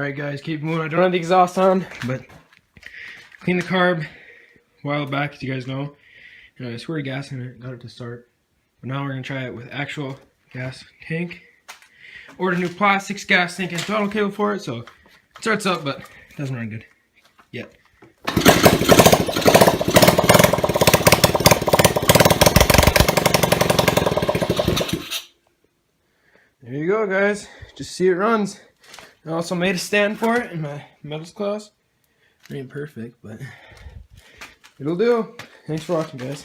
Alright guys, keep moving. I don't have the exhaust on, but cleaned the carb a while back, as you guys know. And I squirted gas in it, got it to start. But now we're going to try it with actual gas tank. Ordered a new plastics gas tank and throttle cable for it, so it starts up, but it doesn't run good yet. There you go, guys. Just see it runs. I also made a stand for it in my metals class. It ain't perfect, but it'll do. Thanks for watching, guys.